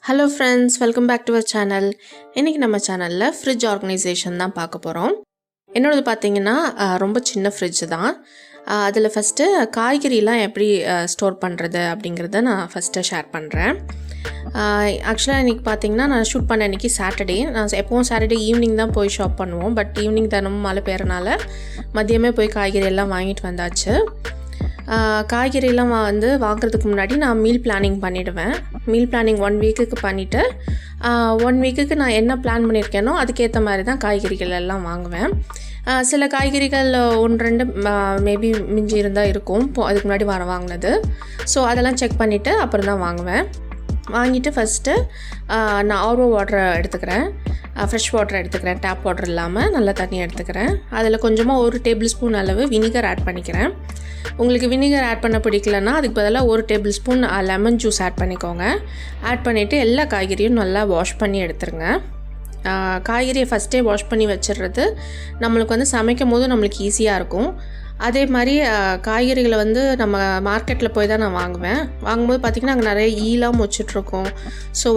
Hello friends, welcome back to our channel. இன்னைக்கு நம்ம சேனல்ல ஃப்ரிட்ஜ் ஆர்கனைசேஷன் தான் பார்க்க போறோம். என்னோடது பார்த்தீங்கன்னா ரொம்ப சின்ன ஃப்ரிட்ஜ் தான். அதில் ஃபஸ்ட்டு காய்கறிலாம் எப்படி ஸ்டோர் பண்ணுறது அப்படிங்கிறத நான் ஃபஸ்ட்டு ஷேர் பண்ணுறேன். ஆக்சுவலாக இன்றைக்கி பார்த்தீங்கன்னா நான் ஷூட் பண்ண அன்றைக்கி சாட்டர்டே. நான் எப்போவும் சாட்டர்டே ஈவினிங் தான் போய் ஷாப் பண்ணுவோம். பட் ஈவினிங் தினமும் மழை பெய்யறனால மதியமே போய் காய்கறி எல்லாம் வாங்கிட்டு வந்தாச்சு. காய்கறிலாம் வாங்குறதுக்கு முன்னாடி நான் மீல் பிளானிங் பண்ணிவிடுவேன். மீல் பிளானிங் 1 வீக்குக்கு பண்ணிவிட்டு 1 வீக்குக்கு நான் என்ன பிளான் பண்ணியிருக்கேனோ அதுக்கேற்ற மாதிரி தான் காய்கறிகள் எல்லாம் வாங்குவேன். சில காய்கறிகள் 1-2 மேபி மிஞ்சி இருந்தால் இருக்கும் அதுக்கு முன்னாடி வாங்கினது. ஸோ அதெல்லாம் செக் பண்ணிவிட்டு அப்புறம் தான் வாங்குவேன். வாங்கிட்டு ஃபஸ்ட்டு நான் ஆர்ஓ வாட்டரை எடுத்துக்கிறேன், ஃப்ரெஷ் வாட்டர் எடுத்துக்கிறேன், டேப் வாட்டர் இல்லாமல் நல்லா தண்ணி எடுத்துக்கிறேன். அதில் கொஞ்சமாக 1 டேபிள் ஸ்பூன் அளவு வினிகர் ஆட் பண்ணிக்கிறேன். உங்களுக்கு வினிகர் ஆட் பண்ண பிடிக்கலன்னா அதுக்கு பதிலாக 1 table spoon lemon juice add பண்ணிக்கோங்க. ஆட் பண்ணிவிட்டு எல்லா காய்கறியும் நல்லா வாஷ் பண்ணி எடுத்துருங்க. காய்கறியை ஃபஸ்ட்டே வாஷ் பண்ணி வச்சிடுறது நம்மளுக்கு சமைக்கும் போது நம்மளுக்கு ஈஸியாக இருக்கும். அதே மாதிரி காய்கறிகளை நம்ம மார்க்கெட்டில் போய் தான் நான் வாங்குவேன். வாங்கும்போது பார்த்திங்கன்னா அங்கே நிறைய ஈலாம் வச்சிட்ருக்கோம். ஸோ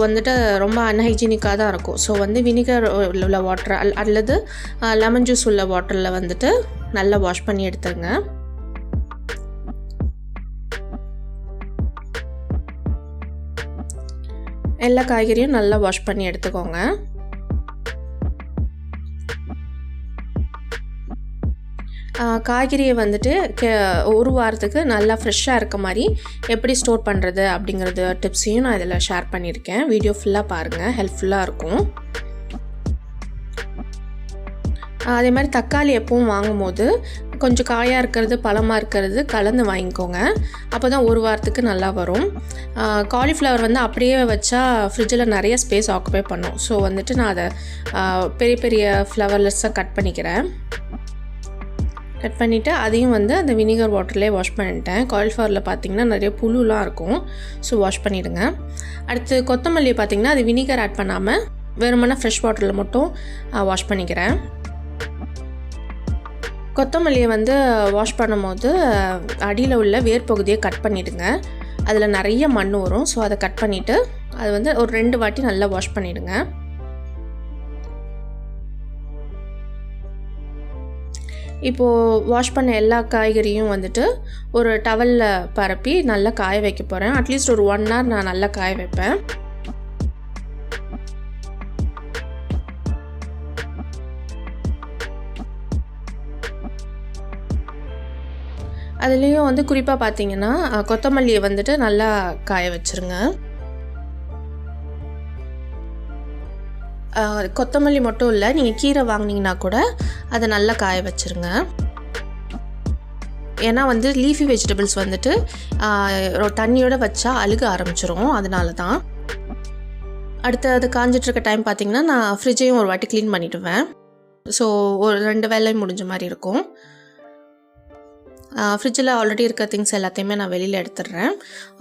ரொம்ப அன்ஹைஜீனிக்காக தான் இருக்கும். ஸோ வினிகர் உள்ள வாட்டர் அல்லது லெமன் ஜூஸ் உள்ள வாட்டரில் நல்லா வாஷ் பண்ணி எடுத்துருங்க. எல்லா காய்கறியும் நல்லா வாஷ் பண்ணி எடுத்துக்கோங்க. காய்கறியை 1 வாரத்துக்கு நல்லா ஃப்ரெஷ்ஷாக இருக்க மாதிரி எப்படி ஸ்டோர் பண்ணுறது அப்படிங்கிறது டிப்ஸையும் நான் இதில் ஷேர் பண்ணியிருக்கேன். வீடியோ ஃபுல்லாக பாருங்கள், ஹெல்ப்ஃபுல்லாக இருக்கும். அதே மாதிரி தக்காளி எப்பவும் வாங்கும்போது கொஞ்சம் காயாக இருக்கிறது பழமாக இருக்கிறது கலந்து வாங்கிக்கோங்க. அப்போ தான் 1 வாரத்துக்கு நல்லா வரும். காலிஃப்ளவர் அப்படியே வச்சா ஃப்ரிட்ஜில் நிறைய ஸ்பேஸ் ஆக்குபை பண்ணும். ஸோ நான் அதை பெரிய பெரிய ஃப்ளவர்லெஸ்ஸாக கட் பண்ணிக்கிறேன். கட் பண்ணிவிட்டு அதையும் அந்த வினிகர் வாட்டர்லேயே வாஷ் பண்ணிட்டேன். காலிஃப்ளவரில் பார்த்திங்கன்னா நிறைய புழுலாம் இருக்கும். ஸோ வாஷ் பண்ணிவிடுங்க. அடுத்து கொத்தமல்லியை பார்த்திங்கன்னா அது வினிகர் ஆட் பண்ணாமல் வெறுமனே ஃப்ரெஷ் வாட்டரில் மட்டும் வாஷ் பண்ணிக்கிறேன். கொத்தமல்லியை வாஷ் பண்ணும்போது அடியில் உள்ள வேர் பகுதியை கட் பண்ணிவிடுங்க. அதில் நிறைய மண் வரும். ஸோ அதை கட் பண்ணிவிட்டு அது ஒரு 2 வாட்டி நல்லா வாஷ் பண்ணிவிடுங்க. இப்போது வாஷ் பண்ண எல்லா காய்கறியும் ஒரு டவலில் பரப்பி நல்லா காய வைக்க போகிறேன். அட்லீஸ்ட் ஒரு 1 hour நான் நல்லா காய வைப்பேன். அதுலேயும் குறிப்பாக பார்த்தீங்கன்னா கொத்தமல்லியை நல்லா காய வச்சுருங்க. கொத்தமல்லி மட்டும் இல்லை, நீங்கள் கீரை வாங்கினீங்கன்னா கூட அதை நல்லா காய வச்சுருங்க. ஏன்னா லீஃபி வெஜிடபிள்ஸ் தண்ணியோடு வச்சா அழுக ஆரம்பிச்சிரும். அதனால தான். அடுத்து அது காஞ்சிட்ருக்க டைம் பார்த்திங்கன்னா நான் ஃப்ரிட்ஜையும் ஒரு வாட்டி க்ளீன் பண்ணிவிடுவேன். ஸோ ஒரு 2 வேலை முடிஞ்ச மாதிரி இருக்கும். ஃப்ரிட்ஜில் ஆல்ரெடி இருக்க திங்ஸ் எல்லாத்தையுமே நான் வெளியில் எடுத்துடுறேன்.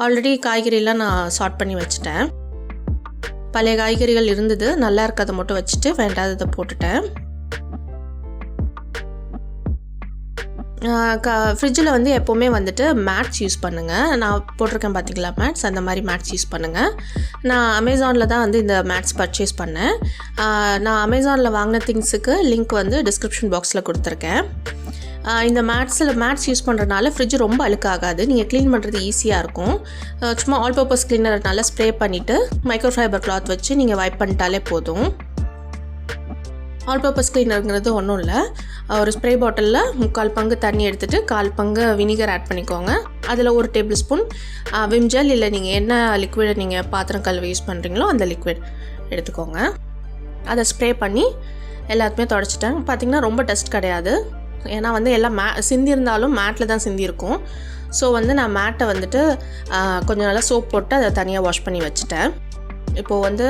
ஆல்ரெடி காய்கறியெல்லாம் நான் சார்ட் பண்ணி வச்சுட்டேன். பழைய காய்கறிகள் இருந்தது, நல்லா இருக்கிறத மட்டும் வச்சுட்டு வேண்டாததை போட்டுட்டேன். ஃப்ரிட்ஜில் எப்போவுமே மேட்ஸ் யூஸ் பண்ணுங்கள். நான் போட்டிருக்கேன் பார்த்திங்களா மேட்ஸ், அந்த மாதிரி மேட்ஸ் யூஸ் பண்ணுங்கள். நான் அமேசானில் தான் இந்த மேட்ஸ் பர்ச்சேஸ் பண்ணேன். நான் அமேசானில் வாங்கின திங்ஸுக்கு லிங்க் டிஸ்கிரிப்ஷன் பாக்ஸில் கொடுத்துருக்கேன். இந்த மேட்ஸ் யூஸ் பண்ணுறதுனால ஃப்ரிட்ஜ் ரொம்ப அழுக்காகாது. நீங்கள் க்ளீன் பண்ணுறது ஈஸியாக இருக்கும். சும்மா ஆல் பர்பஸ் க்ளீனர் நல்லா ஸ்ப்ரே பண்ணிவிட்டு மைக்ரோஃபைபர் கிளாத் வச்சு நீங்கள் வைப் பண்ணிட்டாலே போதும். ஆல் பர்பஸ் க்ளீனருங்கிறது ஒன்றும் இல்லை. ஒரு ஸ்ப்ரே பாட்டிலில் 3/4 பங்கு தண்ணி எடுத்துகிட்டு 1/4 பங்கு வினிகர் ஆட் பண்ணிக்கோங்க. அதில் 1 டேபிள் ஸ்பூன் விம் ஜெல் இல்லை நீங்கள் என்ன லிக்விட் நீங்கள் பாத்திரம் கழுவி யூஸ் பண்ணுறீங்களோ அந்த லிக்விட் எடுத்துக்கோங்க. அதை ஸ்ப்ரே பண்ணி எல்லாத்துமே தொடச்சிட்டேன். பார்த்திங்கன்னா ரொம்ப டஸ்ட் கிடையாது. ஏன்னா எல்லாம் சிந்தி இருந்தாலும் மேட்டில் தான் சிந்தி இருக்கும். ஸோ நான் மேட்டை கொஞ்சம் நல்லா சோப் போட்டு அதை தனியாக வாஷ் பண்ணி வச்சுட்டேன். இப்போது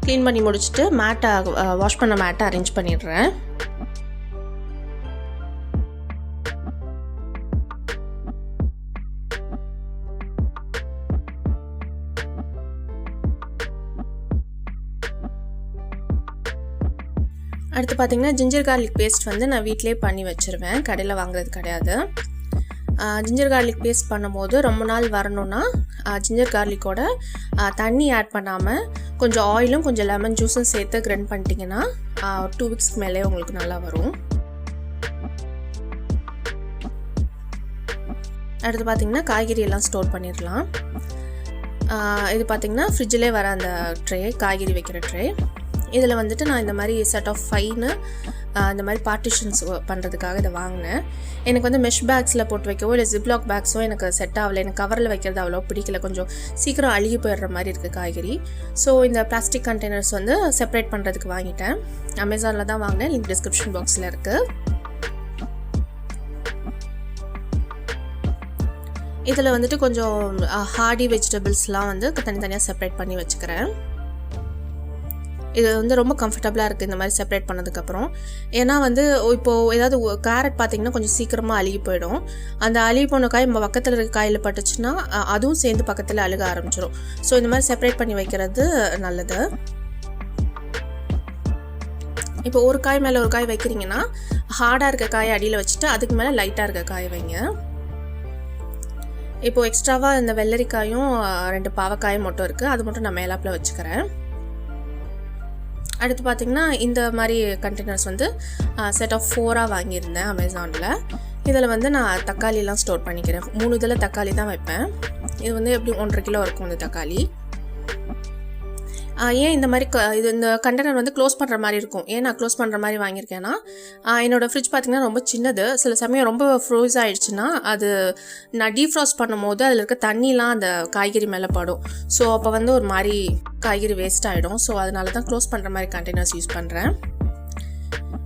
க்ளீன் பண்ணி முடிச்சுட்டு மேட்டை வாஷ் பண்ண மேட்டை அரேஞ்ச் பண்ணிடுறேன். அடுத்து பார்த்திங்கன்னா ஜிஞ்சர் கார்லிக் பேஸ்ட் நான் வீட்டிலே பண்ணி வச்சுருவேன். கடையில் வாங்குறது கிடையாது. ஜிஞ்சர் கார்லிக் பேஸ்ட் பண்ணும்போது ரொம்ப நாள் வரணும்னா ஜிஞ்சர் கார்லிக்கோட தண்ணி ஆட் பண்ணாமல் கொஞ்சம் ஆயிலும் கொஞ்சம் லெமன் ஜூஸும் சேர்த்து கிரைண்ட் பண்ணிட்டீங்கன்னா 2 வீக்ஸ்க்கு மேலே உங்களுக்கு நல்லா வரும். அடுத்து பார்த்திங்கன்னா காய்கறி எல்லாம் ஸ்டோர் பண்ணிடலாம். இது பார்த்திங்கன்னா ஃப்ரிட்ஜிலே வர அந்த ட்ரே, காய்கறி வைக்கிற ட்ரே. இதில் வந்துட்டு நான் இந்த மாதிரி செட் ஆஃப் 5 இந்த மாதிரி பார்ட்டிஷன்ஸ் பண்ணுறதுக்காக இதை வாங்கினேன். எனக்கு வந்து மெஷ் பேக்ஸில் போட்டு வைக்கவோ இல்லை ஜிப்லாக் பேக்ஸோ எனக்கு செட் ஆகலை. எனக்கு கவரில் வைக்கிறது அவ்வளோ பிடிக்கல, கொஞ்சம் சீக்கிரம் அழுகி போயிடுற மாதிரி இருக்குது காய்கறி. ஸோ இந்த பிளாஸ்டிக் கண்டெய்னர்ஸ் வந்து செப்பரேட் பண்ணுறதுக்கு வாங்கிட்டேன். அமேசானில் தான் வாங்கினேன், லிங்க் டிஸ்கிரிப்ஷன் பாக்ஸில் இருக்குது. இதில் வந்துட்டு கொஞ்சம் ஹார்டி வெஜிடபிள்ஸ்லாம் வந்து தனித்தனியாக செப்பரேட் பண்ணி வச்சுக்கிறேன். இது வந்து ரொம்ப கம்ஃபர்டபுளாக இருக்குது இந்த மாதிரி செப்பரேட் பண்ணதுக்கப்புறம். ஏன்னா வந்து இப்போது ஏதாவது கேரட் பார்த்திங்கன்னா கொஞ்சம் சீக்கிரமாக அழுகி போயிடும். அந்த அழுகி போன காய் நம்ம பக்கத்தில் இருக்க காயில் பட்டுச்சுன்னா அதுவும் சேர்ந்து பக்கத்தில் அழுக ஆரம்பிச்சிடும். ஸோ இந்த மாதிரி செப்பரேட் பண்ணி வைக்கிறது நல்லது. இப்போ ஒரு காய் மேலே ஒரு காய் வைக்கிறீங்கன்னா ஹார்டாக இருக்க காயை அடியில் வச்சுட்டு அதுக்கு மேலே லைட்டாக இருக்க காய் வைங்க. இப்போது எக்ஸ்ட்ராவாக இந்த வெள்ளரிக்காயும் 2 பாவக்காயும் மட்டும் இருக்குது, அது மட்டும் நான் மேலாப்பில் வச்சுக்கிறேன். அடுத்து பார்த்திங்கன்னா இந்த மாதிரி கண்டெய்னர்ஸ் வந்து செட் ஆஃப் 4 வாங்கியிருந்தேன் அமேசானில். இதில் வந்து நான் தக்காளிலாம் ஸ்டோர் பண்ணிக்கிறேன். 3 இதில் தக்காளி தான் வைப்பேன். இது வந்து எப்படி 1.5 கிலோ இருக்கும் இந்த தக்காளி. ஏன் இந்த மாதிரி இந்த கண்டெய்னர் வந்து க்ளோஸ் பண்ணுற மாதிரி இருக்கும். ஏன் நான் க்ளோஸ் பண்ணுற மாதிரி வாங்கியிருக்கேன்னா, என்னோடய ஃப்ரிட்ஜ் பார்த்திங்கன்னா ரொம்ப சின்னது. சில சமயம் ரொம்ப ஃப்ரோஸ் ஆகிடுச்சுன்னா அது நான் டீஃப்ராஸ்ட் பண்ணும் போது அதில் இருக்க தண்ணிலாம் அந்த காய்கறி மேலே படும். ஸோ அப்போ வந்து ஒரு மாதிரி காய்கறி வேஸ்ட் ஆகிடும். ஸோ அதனால தான் க்ளோஸ் பண்ணுற மாதிரி கண்டெய்னர்ஸ் யூஸ் பண்ணுறேன்.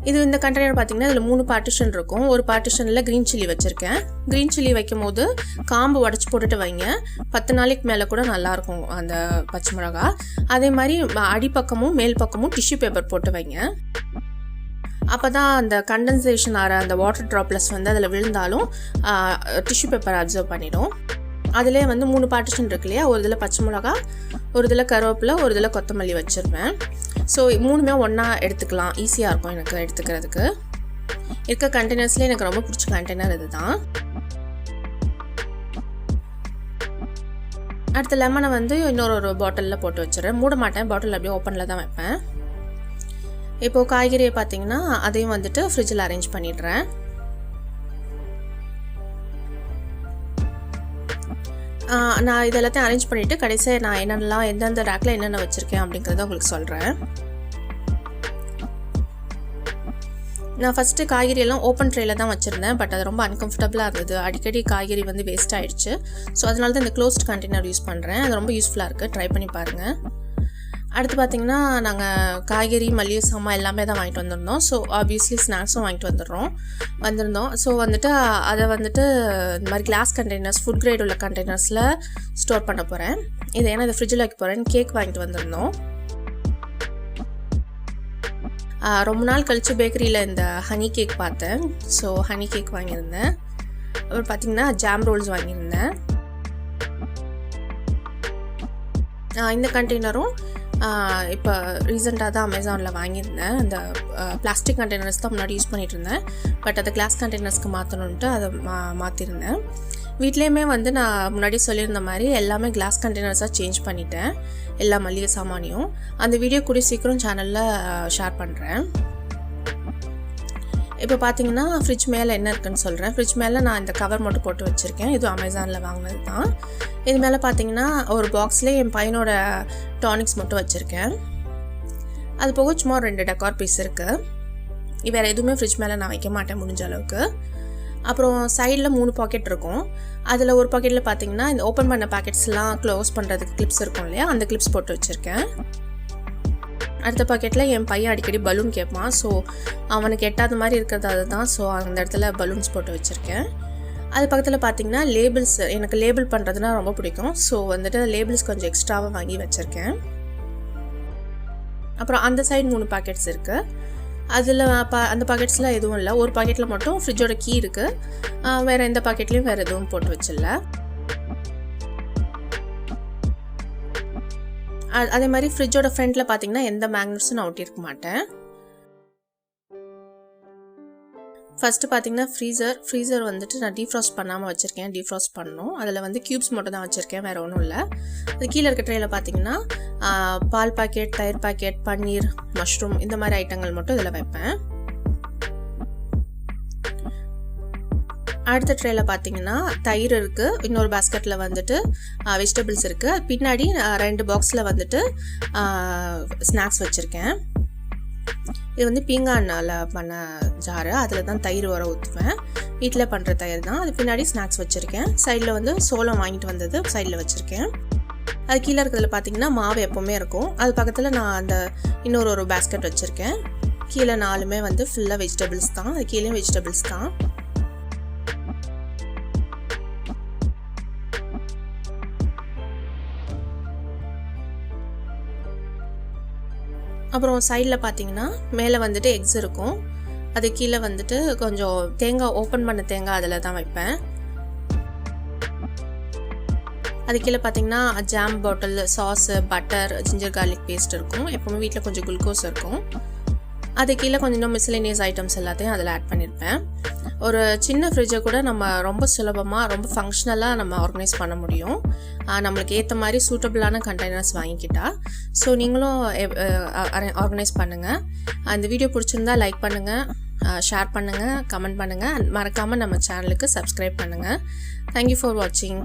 இந்த கண்டெய்னர் பார்த்திங்கன்னா இதில் 3 பார்ட்டிஷன் இருக்கும். ஒரு பார்ட்டிஷனில் க்ரீன் சில்லி வச்சுருக்கேன். க்ரீன் சில்லி வைக்கும் போது காம்பு உடச்சி போட்டுட்டு வைங்க, 10 நாளைக்கு மேலே கூட நல்லாயிருக்கும் அந்த பச்சை மிளகா. அதே மாதிரி அடிப்பக்கமும் மேல் பக்கமும் டிஷ்யூ பேப்பர் போட்டு வைங்க. அப்போ தான் அந்த கண்டென்சேஷன் ஆகிற அந்த வாட்டர் ட்ராப்லெட்ஸ் வந்து அதில் விழுந்தாலும் டிஷ்யூ பேப்பர் அப்சர்வ் பண்ணிடும். அதிலே வந்து 3 பார்ட்டிஷன் இருக்கு இல்லையா, ஒரு இதில் பச்சை மிளகா, ஒரு இதில் கருவேப்பிலை, ஒரு இதில் கொத்தமல்லி வச்சுருவேன். ஸோ 3மே ஒன்றா எடுத்துக்கலாம், ஈஸியாக இருக்கும் எனக்கு எடுத்துக்கிறதுக்கு. இருக்க கண்டெய்னர்ஸ்லேயே எனக்கு ரொம்ப பிடிச்ச கண்டெய்னர் இது தான். அடுத்த லெமனை வந்து இன்னொரு பாட்டிலில் போட்டு வச்சுருவேன். மூட மாட்டேன், பாட்டில் அப்படியே ஓப்பனில் தான் வைப்பேன். இப்போது காய்கறியை பார்த்திங்கன்னா அதையும் வந்துட்டு ஃப்ரிட்ஜில் அரேஞ்ச் பண்ணிடுறேன். நான் இது எல்லாத்தையும் அரேஞ்ச் பண்ணிவிட்டு கடைசியாக நான் என்னென்னலாம் எந்தெந்த ரேக்கில் என்னென்ன வச்சுருக்கேன் அப்படிங்கிறத உங்களுக்கு சொல்கிறேன். நான் ஃபஸ்ட்டு காய்கறி எல்லாம் ஓப்பன் ட்ரேயில் தான் வச்சுருந்தேன். பட் அது ரொம்ப அன்கம்ஃபர்டபுளாக இருந்தது. அடிக்கடி காய்கறி வந்து வேஸ்ட் ஆகிடுச்சு. ஸோ அதனால தான் இந்த க்ளோஸ்ட் கண்டெய்னர் யூஸ் பண்ணுறேன். அது ரொம்ப யூஸ்ஃபுல்லாக இருக்குது, ட்ரை பண்ணி பாருங்கள். அடுத்து பார்த்திங்கன்னா நாங்கள் காய்கறி, மளிகை சாமான் எல்லாமே தான் வாங்கிட்டு வந்திருந்தோம். ஸோ ஆப்வியஸ்லி ஸ்நாக்ஸும் வாங்கிட்டு வந்திருந்தோம். ஸோ வந்துட்டு அதை வந்துட்டு இந்த மாதிரி கிளாஸ் கண்டெய்னர்ஸ், ஃபுட் கிரேட் உள்ள கண்டெய்னர்ஸில் ஸ்டோர் பண்ண போகிறேன். இது ஏன்னா இதை ஃப்ரிட்ஜில் வைக்க போகிறேன். கேக் வாங்கிட்டு வந்திருந்தோம். ரொம்ப நாள் கழித்து பேக்கரியில் இந்த ஹனி கேக் பார்த்தேன். ஸோ ஹனி கேக் வாங்கியிருந்தேன். அப்புறம் பார்த்திங்கன்னா ஜாம் ரோல்ஸ் வாங்கியிருந்தேன். இந்த கண்டெய்னரும் இப்போ ரீசெண்டாக தான் அமேசானில் வாங்கியிருந்தேன். அந்த பிளாஸ்டிக் கண்டெய்னர்ஸ் தான் முன்னாடி யூஸ் பண்ணிகிட்டு இருந்தேன். பட் அதை கிளாஸ் கண்டெய்னர்ஸ்க்கு மாற்றணுன்ட்டு அதை மாற்றிருந்தேன். வீட்லேயுமே வந்து நான் முன்னாடி சொல்லியிருந்த மாதிரி எல்லாமே கிளாஸ் கண்டெய்னர்ஸாக சேஞ்ச் பண்ணிட்டேன், எல்லா மளிகை சாமானியும். அந்த வீடியோ கூடிய சீக்கிரம் சேனலில் ஷேர் பண்ணுறேன். இப்போ பார்த்தீங்கன்னா ஃப்ரிட்ஜ் மேலே என்ன இருக்குன்னு சொல்கிறேன். ஃப்ரிட்ஜ் மேலே நான் இந்த கவர் மட்டும் போட்டு வச்சுருக்கேன். இது அமேசானில் வாங்கினது தான். இது மேலே பார்த்தீங்கன்னா ஒரு பாக்ஸ்லேயே என் பையனோட டானிக்ஸ் மட்டும் வச்சுருக்கேன். அது போக சும்மா 2 டெக்கார் பீஸ் இருக்குது. வேறு எதுவுமே ஃப்ரிட்ஜ் மேலே நான் வைக்க மாட்டேன் முடிஞ்ச அளவுக்கு. அப்புறம் சைடில் 3 பாக்கெட் இருக்கும். அதில் ஒரு பாக்கெட்டில் பார்த்தீங்கன்னா இந்த ஓப்பன் பண்ண பேக்கெட்ஸ்லாம் க்ளோஸ் பண்ணுறதுக்கு கிளிப்ஸ் இருக்கும் இல்லையா, அந்த கிளிப்ஸ் போட்டு வச்சுருக்கேன். அடுத்த பாக்கெட்டில் என் பையன் அடிக்கடி பலூன் கேட்பான். ஸோ அவனுக்கு எட்டாத மாதிரி இருக்கிறது அதுதான். ஸோ அந்த இடத்துல பலூன்ஸ் போட்டு வச்சுருக்கேன். அது பக்கத்தில் பார்த்திங்கன்னா லேபிள்ஸ், எனக்கு லேபிள் பண்ணுறதுனா ரொம்ப பிடிக்கும். ஸோ வந்துட்டு லேபிள்ஸ் கொஞ்சம் எக்ஸ்ட்ராவாக வாங்கி வச்சுருக்கேன். அப்புறம் அந்த சைடு 3 பாக்கெட்ஸ் இருக்குது. அதில் அந்த பாக்கெட்ஸ்லாம் எதுவும் இல்லை. ஒரு பாக்கெட்டில் மட்டும் ஃப்ரிட்ஜோட கீ இருக்குது. வேறு எந்த பாக்கெட்லேயும் வேறு எதுவும் போட்டு வச்சிடல. அதே மாதிரி ஃப்ரிட்ஜோட ஃப்ரண்ட்டில் பார்த்தீங்கன்னா எந்த மேக்னெட்ஸும் நான் ஒட்டியிருக்க மாட்டேன். ஃபஸ்ட்டு பார்த்திங்கன்னா ஃப்ரீசர் வந்துட்டு நான் டீஃப்ராஸ்ட் பண்ணாமல் வச்சுருக்கேன். டீஃப்ராஸ்ட் பண்ணணும். அதில் வந்து க்யூப்ஸ் மட்டும் தான் வச்சுருக்கேன், வேறு ஒன்றும் இல்லை. அது கீழே இருக்க ட்ரேயில் பார்த்திங்கன்னா பால் பாக்கெட், தயிர் பாக்கெட், பன்னீர், மஷ்ரூம் இந்த மாதிரி ஐட்டங்கள் மட்டும் இதில் வைப்பேன். அடுத்த ட்ரேயில் பார்த்திங்கன்னா தயிர் இருக்குது. இன்னொரு பாஸ்கெட்டில் வந்துட்டு வெஜிடபிள்ஸ் இருக்குது. பின்னாடி 2 பாக்ஸில் வந்துட்டு ஸ்நாக்ஸ் வச்சுருக்கேன். இது வந்து பீங்கானால் பண்ண ஜாரு, அதில் தான் தயிர் வர ஊற்றுவேன். வீட்டில் பண்ணுற தயிர் தான். அது பின்னாடி ஸ்நாக்ஸ் வச்சுருக்கேன். சைடில் வந்து சோளம் வாங்கிட்டு வந்தது சைடில் வச்சுருக்கேன். அது கீழே இருக்கிறதுல பார்த்திங்கன்னா மாவு எப்போவுமே இருக்கும். அது பக்கத்தில் நான் அந்த இன்னொரு பாஸ்கெட் வச்சுருக்கேன். கீழே 4மே வந்து ஃபுல்லாக வெஜிடபிள்ஸ் தான். அது கீழே வெஜிடபிள்ஸ் தான். அப்புறம் சைடில் பார்த்திங்கன்னா மேலே வந்துட்டு எக்ஸ் இருக்கும். அது கீழே வந்துட்டு கொஞ்சம் தேங்காய், ஓப்பன் பண்ண தேங்காய் அதில் தான் வைப்பேன். அது கீழே பார்த்திங்கன்னா jam bottle, sauce, butter, ginger garlic paste இருக்கும். எப்போவுமே வீட்டில் கொஞ்சம் குளுக்கோஸ் இருக்கும். அது கீழே கொஞ்சம் இன்னும் மிஸ்லினியஸ் ஐட்டம்ஸ் எல்லாத்தையும் அதில் ஆட் பண்ணியிருப்பேன். ஒரு சின்ன ஃப்ரிட்ஜை கூட நம்ம ரொம்ப சுலபமாக, ரொம்ப ஃபங்க்ஷனலாக நம்ம ஆர்கனைஸ் பண்ண முடியும், நம்மளுக்கு ஏற்ற மாதிரி சூட்டபிளான கண்டெய்னர்ஸ் வாங்கிக்கிட்டா. ஸோ நீங்களும் ஆர்கனைஸ் பண்ணுங்கள். அந்த வீடியோ பிடிச்சிருந்தா லைக் பண்ணுங்கள், ஷேர் பண்ணுங்கள், கமெண்ட் பண்ணுங்கள். மறக்காமல் நம்ம சேனலுக்கு சப்ஸ்கிரைப் பண்ணுங்கள். தேங்க்யூ ஃபார் வாட்சிங்.